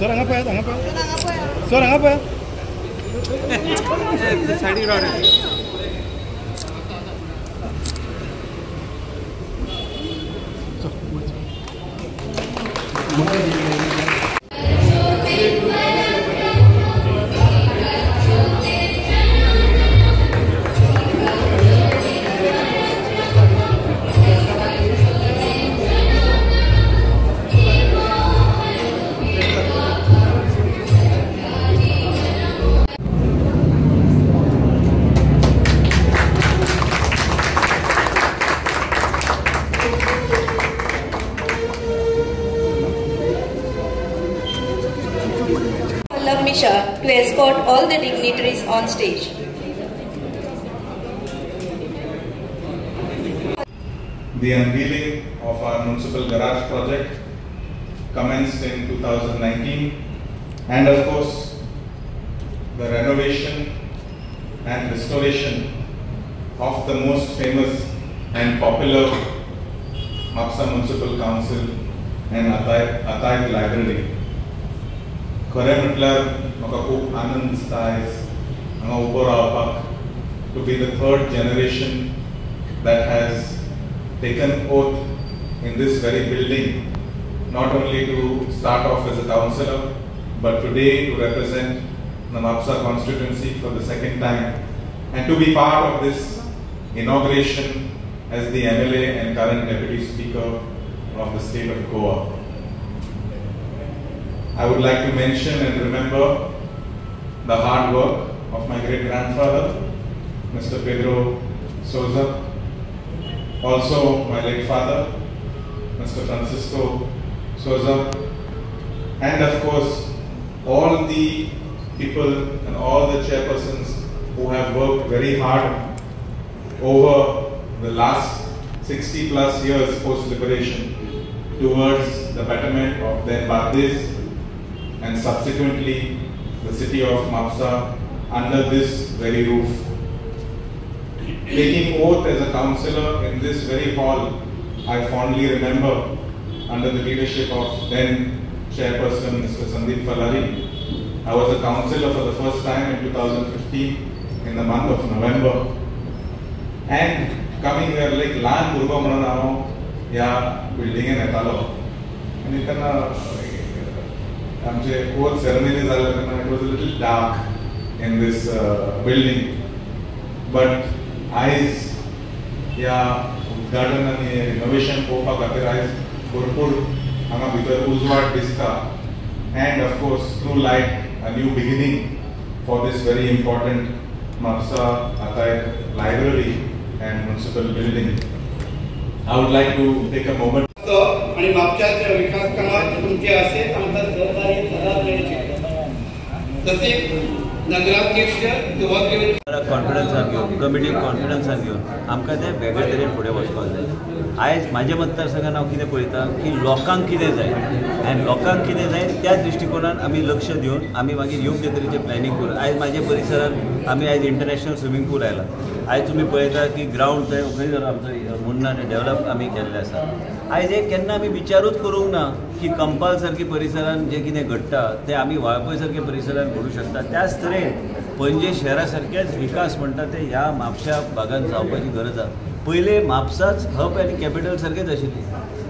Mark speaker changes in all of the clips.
Speaker 1: Sir हांगा पळयात sir हांगा पळया
Speaker 2: सायडीक Rao
Speaker 3: Misha to escort all the dignitaries on stage.
Speaker 4: The unveiling of our municipal garage project commenced in 2019, and of course the renovation and restoration of the most famous and popular Mapsa Municipal Council and Atayat Library. खरें म्हटल्यार म्हाका खूब आनंद दिसता आयज हांगा उबो रावपाक to be the third generation that has taken oath in this very building, not only to start off as a councillor but today to represent the Mapsa constituency for the second time and to be part of this inauguration as the MLA and current Deputy Speaker of the state of Goa. I would like to mention and remember the hard work of my great-grandfather, Mr. Pedro Souza, also my late father, Mr. Francisco Souza, and of course all the people and all the chairpersons who have worked very hard over the last 60 plus years post-liberation towards the betterment of their Bardez and subsequently the city of Mapsa under this very roof. Taking oath as a councillor in this very hall, I fondly remember under the leadership of then Chairperson Mr. Sandeep Falari. I was a councillor for the first time in 2015 in the month of November, and coming here like ल्हान भुरगो म्हणून हांव ह्या बिल्डिंगेन येतालो आनी तेन्ना आमचे oath ceremony जाले तेन्ना it was a little dark in this building, but आयज ह्या उद्घाटन आनी रिनोवेशन पळोवपा खातीर आयज भरपूर हांगा भितर उजवाड दिसता, end of course through light a new beginning for this very important Mapsa Atayat Library and Municipal Building. I would like to take a moment.
Speaker 1: आणि म्हापशाच्या विकास कामात तुमचे असेच आमदार सहकार्य सदाच मिळचे तसेच नगराध्यक्ष
Speaker 2: कॉन्फिडन्सान घेवन कमिटीक कॉन्फिडन्सान घेवन आमकां तें वेगळे तरेन फुडें वचपाक जाय. आयज म्हाज्या मतदारसंघान हांव कितें पळयतां की लोकांक कितें जाय आनी लोकांक कितें जाय त्या दृश्टिकोनान आमी लक्ष दिवन आमी मागीर योग्य तरेचें प्लॅनिंग करून आयज म्हाज्या परिसरांत आमी आयज इंटरनॅशनल स्विमींग पूल आयला. आयज तुमी पळयता की ग्रावंड थंय खंय जालो आमचो मुन्नार डेवलप आमी केल्लें आसा. आयज एक केन्ना आमी विचारूच करूंक ना की कंपाल सारके परिसरान जें कितें घडटा तें आमी वाळपय सारके परिसरान घडूं शकता. त्याच तरेन पणजे शहरा सारकेच विकास म्हणटा ते ह्या म्हापशा भागांत जावपाची गरज आसा. पयले म्हापसाच हब आनी कॅपिटल सारकेच आशिल्ली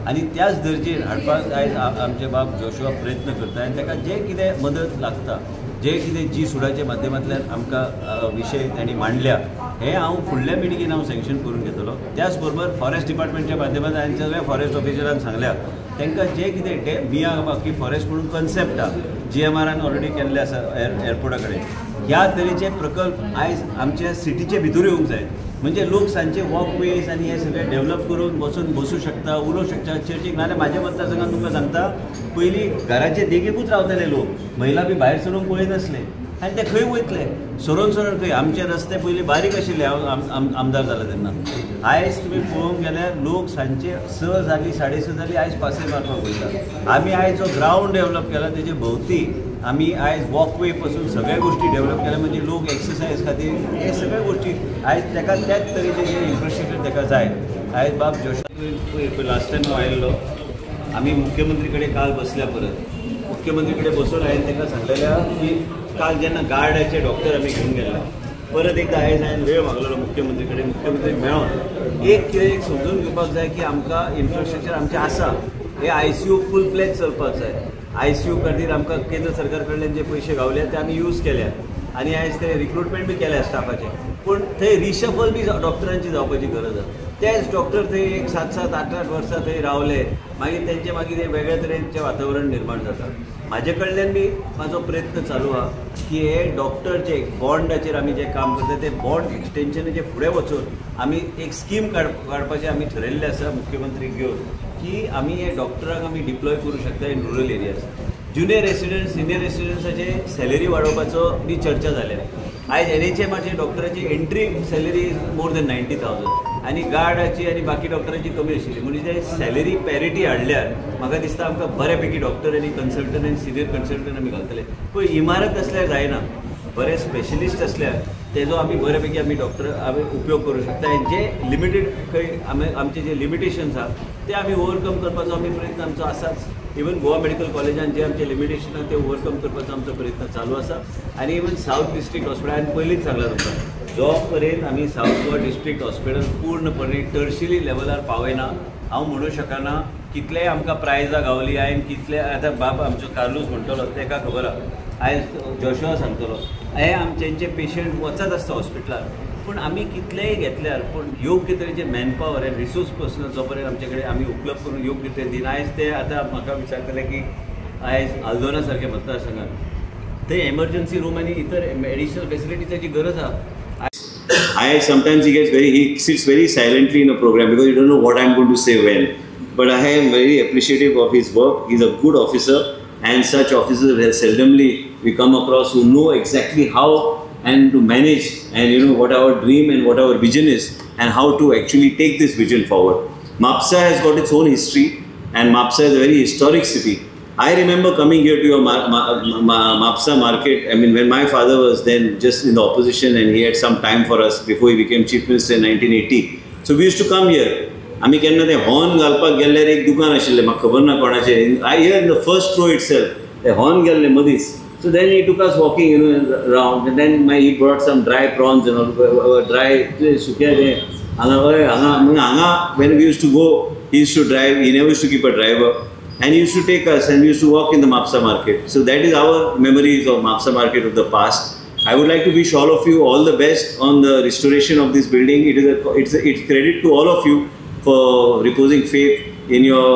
Speaker 2: आनी त्याच दर्जेन हाडपाक आयज आमचे बाब जोशुआ प्रयत्न करता आनी ताका जें कितें मदत लागता, जें कितें जी सुडाच्या माध्यमांतल्यान आमकां विशय तांणी मांडल्या हें हांव फुडल्या मिटिंगेन हांव सँक्शन करून घेतलो. त्याच बरोबर फॉरेस्ट डिपार्टमेंटच्या माध्यमांतल्यान हांवें सगळ्या फॉरेस्ट ऑफिसरांक सांगल्या तांकां जें कितें मिया बाकी फॉरेस्ट म्हणून कन्सेप्ट आहा GMRन ऑलरेडी केल्ले आसा एअरपोर्टा कडेन, ह्या तरेचे प्रकल्प आयज आमच्या सिटीचे भितर येवंक जाय. म्हणजे लोक सांचे वॉकवेज आनी हे सगळें डेवलप करून बसूं शकता, उलोवंक शकता चर्चीक. नाल्यार म्हाज्या मतदारसंघात तुमकां सांगता पयलीं घराचे देगेकूच रावताले लोक, महिला बी भायर सरूंक पळयनासले आनी ते खंय वयतले सरोन खंय. आमचे रस्ते पयलीं बारीक आशिल्ले हांव आमदार जालो तेन्ना. आयज तुमी पळोवंक गेल्यार लोक सांचे 6 जाली 6:30 जाली आयज पासय मारपाक वयता. आमी आयज जो ग्रावंड डेवलप केला तेजे भोवती आमी आयज वॉकवे पासून सगळ्या गोष्टी डेवलप केल्या. म्हणजे लोक एक्सरसायज खातीर हे सगळ्या गोष्टी आयज ताका त्याच तरेचे जे इन्फ्रास्ट्रक्चर ताका जाय. आयज बाब जोशा लास्ट टायम हांव आयिल्लो, आमी मुख्यमंत्री कडेन काल बसल्या परत मुख्यमंत्री कडेन बसून हांवें तांकां सांगलेलें की काल जेन्ना गार्डाचे डॉक्टर आमी घेवन गेल्ले परत एकदां आयज हांवें वेळ मागलेलो मुख्यमंत्री कडेन मुख्यमंत्री मेळोन एक समजून घेवपाक जाय की आमकां इन्फ्रास्ट्रक्चर आमचें आसा हे ICU फूल फ्लॅज चलपाक जाय ICU खातीर आमकां केंद्र सरकार कडल्यान जे पयशे गावले ते आमी यूज केल्या आनी आयज ते रिक्रुटमेंट बी केल्या स्टाफाचे पूण थंय रिशफल बी डॉक्टरांची जावपाची गरज आसा तेच डॉक्टर थंय एक 7-7, 8-8 वर्सां थंय रावले मागीर तेंचे मागीर एक वेगळ्या तरेचें वातावरण निर्माण जाता म्हाजे कडल्यान बी म्हाजो प्रयत्न चालू आहा की हे डॉक्टरचे बॉन्डाचेर आमी जे काम करता ते बॉन्ड एक्सटेन्शनाचे फुडें वचून आमी एक स्कीम काडपाचें आमी ठरयल्लें आसा मुख्यमंत्रीक घेवन की आमी हे डॉक्टरांक आमी डिप्लॉय करूं शकता in rural areas junior resident senior रेसिडेंट्साचे सॅलरी वाडोवपाचो बी चर्चा जाल्या आयज NHMचे डॉक्टराची entry salary is more than 90,000 आनी गार्डाची आनी बाकी डॉक्टरांची कमी आशिल्ली म्हणजे सॅलरी पॅरिटी हाडल्यार म्हाका दिसता आमकां बऱ्यापैकी डॉक्टर आनी कन्सल्टंट आनी सिनियर कन्सल्टंट आमी घालतले पूण इमारत असल्यार जायना बरे स्पेशलिस्ट असल्यार तेजो आमी बऱ्यापैकी आमी डॉक्टर आमी उपयोग करूं शकता आनी जे लिमिटेड खंय आमचे जे लिमिटेशन्स आहा ते आमी ओवरकम करपाचो आमी प्रयत्न आमचो आसाच इवन गोवा मेडिकल कॉलेजान जे आमचे लिमिटेशन आहा ते ओवरकम करपाचो आमचो प्रयत्न चालू आसा आनी इवन सावथ डिस्ट्रिक्ट हॉस्पिटल हांवें पयलींच सांगलां तुमकां जो पर्यंत आमी सावथ गोवा डिस्ट्रिक्ट हॉस्पिटल पूर्णपणे टर्शियरी लेवलार पावयना हांव म्हणूं शकना कितले आमकां प्रायजां गावली हांवें कितले आतां बाब आमचो कार्लूस म्हणटलो ताका खबर आहा आयज जोशुआ सांगतलो हे आमचे पेशंट वचत आसता हॉस्पिटलार पूण आमी कितलेय घेतल्यार पूण योग्य तरेचे मॅनपावर एंड रिसोर्स पर्सनल जो पर्यंत आमचे कडेन आमी उपलब्ध करून योग्य तरेन दिन आयज ते आतां म्हाका विचारतले की आयज आल्दोना सारके मतदारसंघात थंय एमर्जन्सी रूम आनी इतर एडिशनल फेसिलिटीजाची गरज आहा I sometimes he sits very silently in a program because you don't know what I'm going to say when. But I am very appreciative of his work. He's a good officer, and such officers have seldomly we come across who know exactly how and to manage and what our dream and what our vision is and how to actually take this vision forward. Mapsa has got its own history, and Mapsa is a very historic city. I remember coming here to your Mapsa market. I mean, when my father was then just in the opposition and he had some time for us before he became chief minister in 1980. So we used to come here. आमी केन्ना ते horn घालपाक गेल्यार एक दुकान आशिल्लें म्हाका खबर ना कोणाचें I hear in the first row itself ते हॉर्न गेल्ले मदींच. So then he took us walking around and then he brought some dry prawns and all dry सुक्या ते हांगा when we used to go he used to drive, he never used to keep a driver. And he used to take us and we used to walk in the Mapsa market. So that is our memories of Mapsa market of the past. I would like to wish all of you all the best on the restoration of this building. It's credit to all of you for reposing faith in your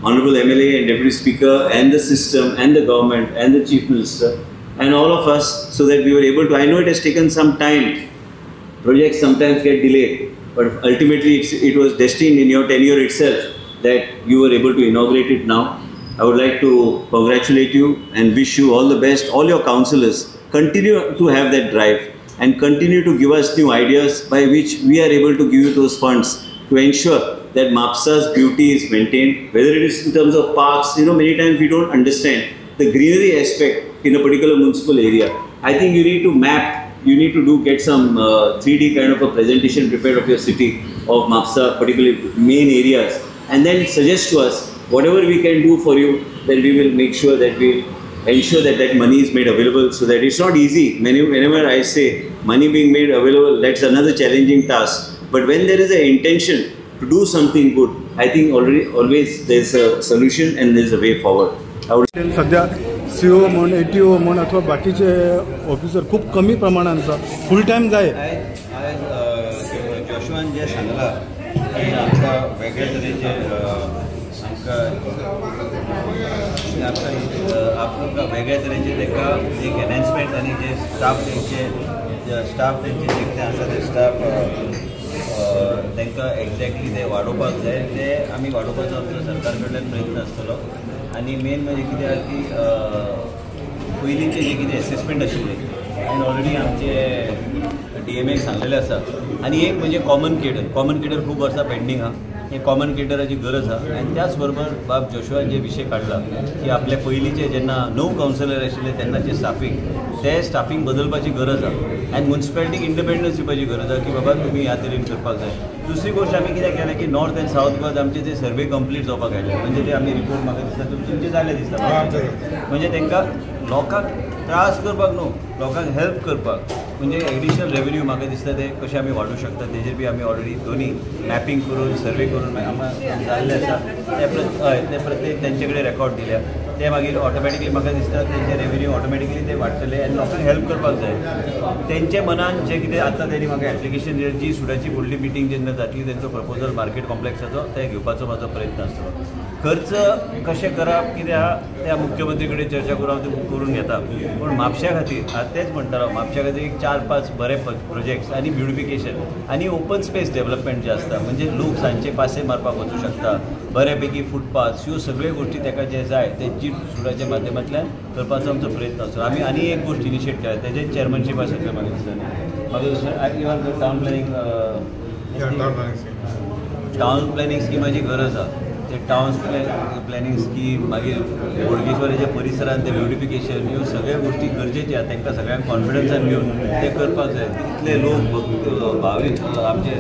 Speaker 2: Honorable MLA and Deputy Speaker and the system and the government and the Chief Minister and all of us so that we were able to, I know it has taken some time, projects sometimes get delayed, but ultimately it was destined in your tenure itself that you were able to inaugurate it now. I would like to congratulate you and wish you all the best. All your councillors, continue to have that drive and continue to give us new ideas by which we are able to give you those funds to ensure that Mapsa's beauty is maintained, whether it is in terms of parks. Many times we don't understand the greenery aspect in a particular municipal area. I think you need to map, you need to get some 3D kind of a presentation prepared of your city, of Mapsa, particularly main areas. And then suggest to us whatever we can do for you, then we will make sure that we ensure that money is made available, so that it's not easy. Whenever I say money being made available, that's another challenging task. But when there is an intention to do something good, I think always there's a solution and there's a way forward.
Speaker 5: सध्या CO म्हण ATO म्हण अथवा बाकीचे officer खूप कमी प्रमाणात आसा full time जाय
Speaker 2: जोशुआन जे सांगला की आमकां वेगळे तरेचे आमकां वेगळे तरेचे ताका एक एनहान्समेंट आनी जे स्टाफ तेंचे जे कितें आसा ते स्टाफ तांकां एक्झॅक्टली ते वाडोवपाक जाय ते आमी वाडोवपाचो आमचो सरकार कडल्यान प्रयत्न आसतलो आनी मेन म्हणजे कितें आसा की पयलींचे जे कितें एसेसमेंट आशिल्ले आनी ऑलरेडी आमचे DMA सांगलेलें आसा आनी एक म्हणजे कॉमन केडर खूब वर्सां पेंडींग आहा हे कॉमन केडराची गरज आहा आनी त्याच बरोबर बाब जोशुआन जे विशय काडला की आपले पयलींचे जेन्ना 9 कावन्सिलर आशिल्ले तेन्नाचे स्टाफीक ते स्टाफींग बदलपाची गरज आहा आनी म्युन्सिपालिटीक इंडिपेंडन्स दिवपाची गरज आहा की बाबा तुमी ह्या तरेन करपाक जाय. दुसरी गोष्ट आमी कितें केलें की नॉर्थ एंड सावथ गोवात आमचे ते सर्वे कंप्लीट जावपाक आयले म्हणजे ते आमी रिपोर्ट म्हाका दिसता तुमचे जाले दिसता म्हणजे तांकां लोकांक त्रास करपाक न्हू लोकांक हेल्प करपाक म्हणजे एडिशनल रेवेन्यू म्हाका दिसता ते कशें आमी वाडूंक शकता तेजेर बी आमी ऑलरेडी दोनी मॅपिंग करून सर्वे करून आमकां जाल्ले आसा ते प्रत्येक तेंचे कडेन रेकॉर्ड दिल्या ते मागीर ऑटोमॅटिकली म्हाका दिसता तेंचे रेवेन्यू ऑटोमॅटिकली ते वाडटले आनी लोकांक हेल्प करपाक जाय. तेंचे मनान जें कितें आतां तेणी म्हाका एप्लिकेशन दिलें जी सुडाची व्हडली मिटींग जेन्ना जातली तेंचो प्रपोजल मार्केट कॉम्प्लेक्साचो ते घेवपाचो म्हाजो प्रयत्न आसतलो. खर्च कशें करप कितें आहा त्या मुख्यमंत्री कडेन चर्चा करून हांव ते करून घेता पूण म्हापश्या खातीर आतां तेच म्हणटालो म्हापश्या खातीर एक 4-5 बरे प्रोजेक्ट्स आनी ब्युटिफिकेशन आनी ओपन स्पेस डेव्हलपमेंट जे आसता म्हणजे लोक सांजचे पासे मारपाक वचूं शकता बऱ्यापैकी फुटपाथ ह्यो सगळ्यो गोश्टी ताका जे जाय ते जीप सुडाच्या माध्यमांतल्यान करपाचो आमचो प्रयत्न आसता. आमी आनी एक गोश्ट इनिशिएट केला तेजे चेअरमनशीप आसतलें म्हाका दिसता इवन टावन प्लॅनिंग स्किमाची गरज आहा ते टावन प्लॅनिंग स्कीम मागीर बोडगेश्वराच्या परिसरांत ते ब्युटिफिकेशन ह्यो सगळ्यो गोश्टी गरजेच्यो आहा तांकां सगळ्यांक कॉन्फिडन्सान घेवन ते करपाक जाय. तितले लोक भावीक आमचे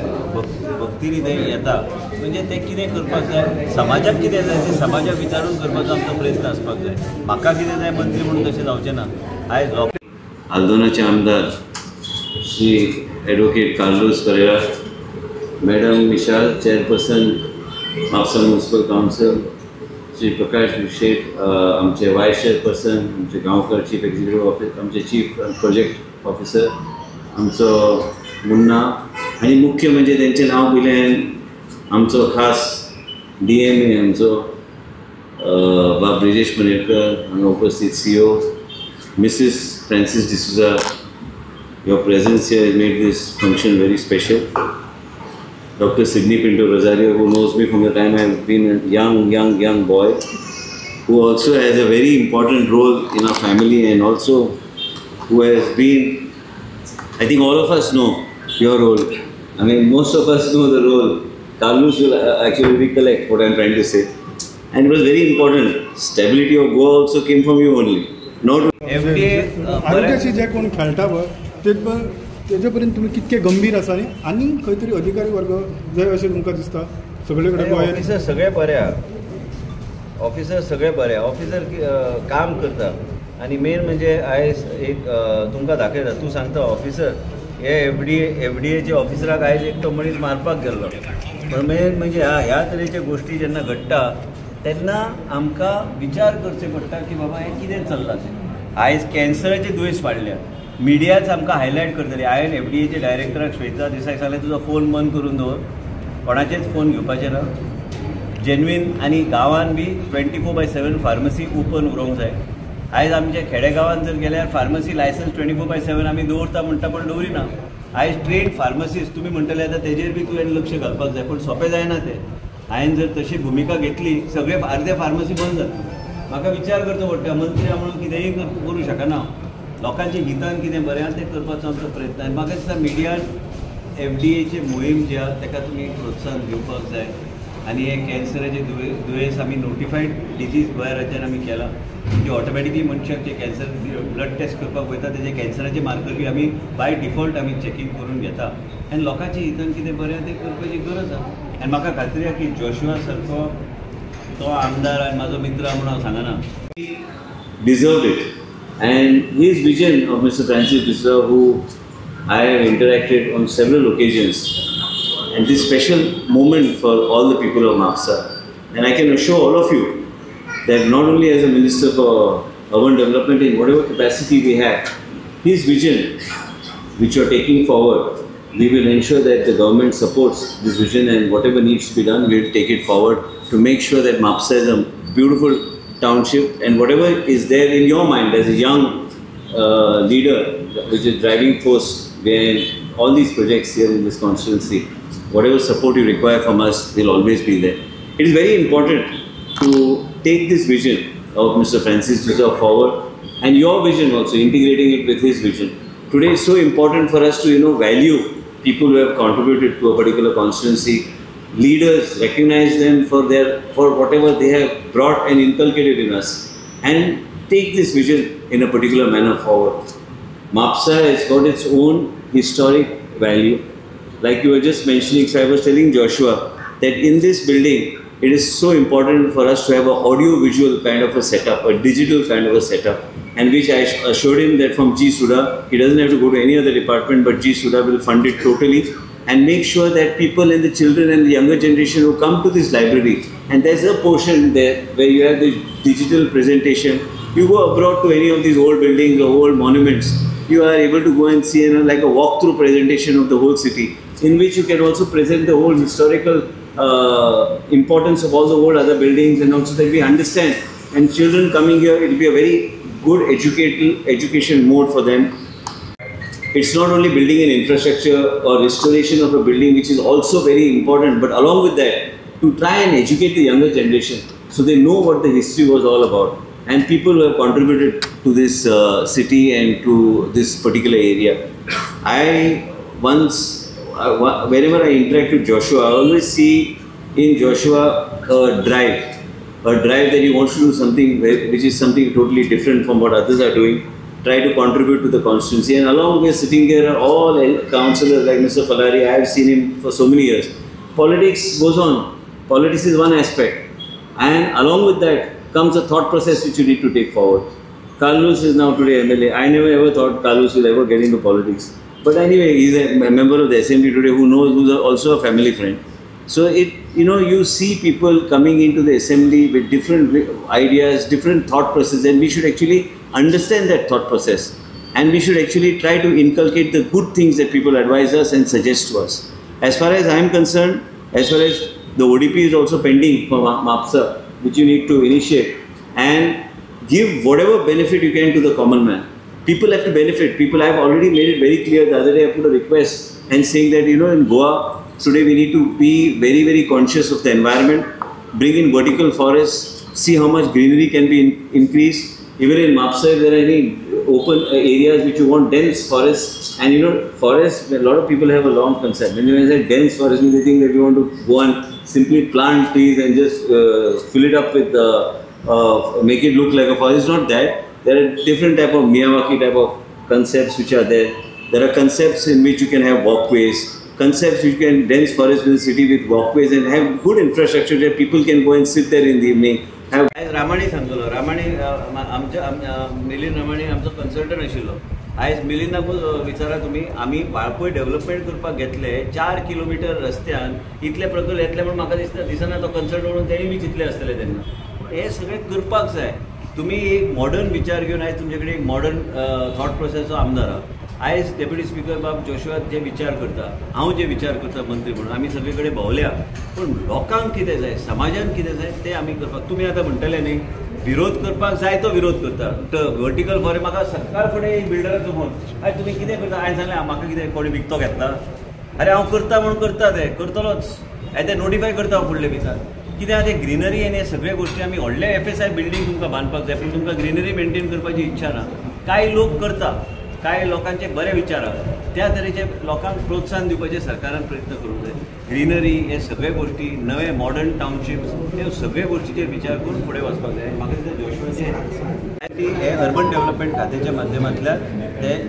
Speaker 2: भक्तीनी ते येता म्हणजे ते कितें करपाक जाय समाजाक कितें जाय ते समाजाक विचारून करपाचो आमचो प्रयत्न आसपाक जाय. म्हाका कितें जाय मंत्री म्हणून तशें जावचें ना. आयज
Speaker 6: आल्दोनाचे आमदार Shri advocate Carlos Pereira, madam Vishal chairperson Mapusa municipal council, Shri Prakash Shet आमचे वायस चेअरपर्सन, आमचे गांवकर चीफ एक्झिक्युटिव्ह ऑफिसर, आमचे चीफ प्रोजेक्ट ऑफिसर आमचो मुन्ना आनी मुख्य म्हणजे तेंचें नांव पयलें आमचो खास DMA आमचो बाब ब्रिजेश मनेरकर हांगा उपस्थित CEO Mrs. Francis D'Souza. Your presence here has made this function very special. Dr. Sidney Pinto Rosario, who knows me from the time I have been a young boy, who also has a very important role in our family and also who has been, I think all of us know your role. I mean, most of us know the role. Carlos will actually recollect what I am trying to say. And it was very important. Stability of Goa also came from you only. Not
Speaker 2: FDA
Speaker 5: आरोग्याशी जे कोण खेळटा पळय तेजे पर्यंत तुमी कितके गंभीर आसा आनी खंय तरी अधिकारी वर्ग जाय अशें तुमकां दिसता सगळे कडेन गोंयांत
Speaker 2: ऑफिसर सगळे बरे आहा ऑफिसर काम करता आनी मेन म्हणजे आयज एक तुमकां दाखयता तूं सांगता ऑफिसर हे FDA ऑफिसराक आयज एकटो मनीस मारपाक गेल्लो पण मेन म्हणजे ह्या तरेचे गोश्टी जेन्ना घडटा तेन्ना आमकां विचार करचे पडटा की बाबा हें कितें चल्लां तें. आयज कॅन्सराचे दुयेंस वाडल्या मिडियाच आमकां हायलायट करतली. हांवें FDA डायरेक्टराक श्वेता देसाईक सांगलें तुजो फोन बंद करून दवर कोणाचेच फोन घेवपाचे ना जेन्युइन आनी गांवान बी 24/7 फार्मसी ओपन उरोंक जाय. आयज आमच्या खेडेगांवांत जर गेल्यार फार्मसी लायसन्स 24/7 आमी दवरता म्हणटा पण दवरिना. आयज ट्रेड फार्मसिस्ट तुमी म्हणटले आतां तेजेर बी तुवें लक्ष घालपाक जाय पण सोंपें जायना तें. हांवें जर तशी भुमिका घेतली सगळे अर्धे फार्मसी बंद जाता. म्हाका विचार करचो पडटा मंत्री म्हणून कितेंय करूं शकना लोकांच्या हितान कितें बरें आसा तें करपाचो आमचो प्रयत्न आनी म्हाका दिसता मिडियान FDA मोहीम जी आसा ताका तुमी प्रोत्साहन दिवपाक जाय आनी हे कॅन्सराचे दुयेंस आमी नोटिफायड डिजीज गोंया राज्यान आमी केला की ऑटोमॅटिकली मनशाक जे कॅन्सर ब्लड टेस्ट करपाक वयता तेजे कॅन्सराचे मार्कर बी आमी बाय डिफॉल्ट आमी चॅकींग करून घेता आनी लोकांच्या हितान कितें बरें आसा तें करपाची गरज आसा. आनी म्हाका खात्री आसा की जोशुआ सारको तो आमदार आनी म्हाजो मित्र म्हणून हांव सांगना
Speaker 6: deserved it. And his vision of Mr. Francis D'Souza, who I have interacted on several occasions, and this special moment for all the people of Mapsa. And I can assure all of you that not only as a Minister for Urban Development in whatever capacity we have, his vision which you are taking forward, we will ensure that the government supports this vision and whatever needs to be done, we will take it forward to make sure that Mapsa is a beautiful township and whatever is there in your mind as a young leader which is driving force behind all these projects here in this constituency, whatever support you require from us will always be there. It is very important to take this vision of Mr. Francis D'Souza forward and your vision also, integrating it with his vision. Today is so important for us to value people who have contributed to a particular constituency. Leaders recognize them for whatever they have brought and inculcated in us and take this vision in a particular manner forward. MAPSA has got its own historic value. Like you were just mentioning, so I was telling Joshua that in this building, it is so important for us to have an audio-visual kind of a setup, a digital kind of a setup, and which I assured him that from G Suda, he doesn't have to go to any other department, but G Suda will fund it totally and make sure that people and the children and the younger generation who come to this library, and there's a portion there where you have the digital presentation. You go abroad to any of these old buildings or old monuments, you are able to go and see like a walkthrough presentation of the whole city, in which you can also present the whole historical importance of all the old other buildings, and also that we understand. And children coming here, it will be a very good education mode for them. It's not only building an infrastructure or restoration of a building, which is also very important, but along with that, to try and educate the younger generation so they know what the history was all about. And people who have contributed to this city and to this particular area. Whenever I interact with Joshua, I always see in Joshua a drive that he wants to do something which is something totally different from what others are doing, try to contribute to the constituency. And along with sitting there are all councillors like Mr. Falari. I have seen him for so many years. Politics goes on. Politics is one aspect. And along with that comes a thought process which you need to take forward. Carlos is now today MLA. I never ever thought Carlos will ever get into politics. But anyway, he's a member of the assembly today who's also a family friend. So you see people coming into the assembly with different ideas, different thought processes, and we should actually understand that thought process. And we should actually try to inculcate the good things that people advise us and suggest to us. As far as I am concerned, as far as the ODP is also pending for MAPSA, which you need to initiate, and give whatever benefit you can to the common man. People have to benefit. People have already made it very clear. The other day I put a request and saying that, in Goa, today we need to be very, very conscious of the environment, bring in vertical forests, see how much greenery can be increased. Even in MAPSA, if there are any open areas which you want dense forests, and forests, a lot of people have a long concept. When you say dense forest, they think that you want to go and simply plant trees and just fill it up with, make it look like a forest. It's not that. There are different type of Miyawaki type of concepts which are there. There are concepts in which you can have walkways, concepts which can dense forest in the city with walkways and have good infrastructure that people can go and sit there in the evening.
Speaker 2: आज रामाणी सांगतलो रामाणी मिलिंद रामाणी आमचो consultant आशिल्लो. आज मिलिंदाकूच विचारा तुमी, आमी Valpoi development करपाक घेतले 4 किलोमीटर रस्त्यान इतले प्रकल्प येतले म्हणून म्हाका दिसना तो कन्सल्टंट म्हणून तेणी बी चिंतले आसतले तेन्ना. हे सगळें करपाक जाय. तुम्ही एक मॉडर्न विचार घेऊन आयज तुमचे कडेन एक मॉडर्न थॉट प्रोसेसचो आमदार आहा. आयज डेप्युटी स्पीकर बाब जोशुआ जे विचार करता, हांव जे विचार करता मंत्री म्हणून, आमी सगळे कडेन भोंवल्या, पूण लोकांक कितें जाय, समाजान कितें जाय तें आमी करपाक. तुमी आतां म्हणटले न्ही विरोध करपाक जाय तो विरोध करता. वर्टिकल फॉरेस्ट म्हाका सकाळ फुडें एक बिल्डराचो फोन, आयज तुमी कितें करता? हांवें सांगलें म्हाका कितें कोणी विकतो घेतला. अरे हांव करता म्हणून करता, तें करतलोच. हांवें तें नोटिफाय करता हांव फुडले दिसाक. कित्याक तें ग्रिनरी आनी हे सगळे गोश्टी आमी व्हडले FSI बिल्डींग तुमकां बांदपाक जाय, पूण तुमकां ग्रिनरी मेंटेन करपाची इच्छा ना. कांय लोक करता, कांय लोकांचे बरे विचार आहा, त्या तरेचे लोकांक प्रोत्साहन दिवपाचे सरकारान प्रयत्न करूंक जाय. ग्रिनरी हे सगळे गोश्टी, नवे मॉडर्न टाउनशिप्स, ह्यो सगळे गोश्टीचेर विचार करून फुडें वचपाक जाय. म्हाका दिसता जोशुआचे हे अर्बन डेव्हलपमेंट खात्याच्या माध्यमांतल्यान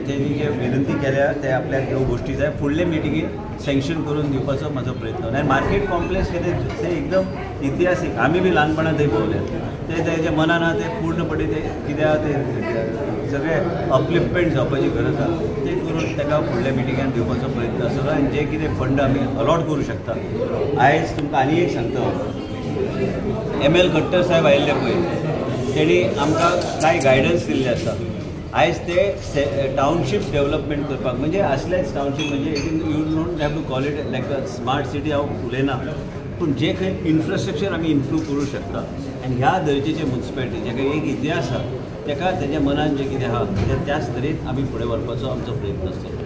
Speaker 2: तेणी जे विनंती केल्या ते आपल्याक ह्यो गोश्टी जाय फुडले मिटिंगेक सँक्शन करून दिवपाचो म्हजो प्रयत्न. आनी मार्केट कॉम्प्लेक्स कितें तें एकदम इतिहासीक, आमी बी ल्हानपणां थंय भोंवले. ते तेजे मनान आहा ते पूर्णपणी ते कित्याक ते सगळे अपलिफ्टमेंट जावपाची गरज आहा, ते करून ताका फुडल्या मिटिंगान दिवपाचो प्रयत्न आसतलो. आनी जे कितें फंड आमी अलॉट करूं शकता. आयज तुमकां आनी एक सांगता, ML खट्टर साहेब आयिल्ले पळय, तेणी आमकां कांय गायडन्स दिल्ले आसा. आयज ते टाउनशिप्स डेव्हलपमेंट करपाक, म्हणजे असलेच टाउनशीप, म्हणजे you don't have to call it like a smart city, हांव उलयना, पूण जे खंय इन्फ्रास्ट्रक्चर आमी इम्प्रूव करूं शकता. आनी ह्या दर्जेचे म्युनिसिपॅलिटी जेका एक इतिहास आहा, तेका तेज्या मनान जें कितें आहा त्याच तरेन आमी फुडें व्हरपाचो आमचो प्रयत्न आसतलो.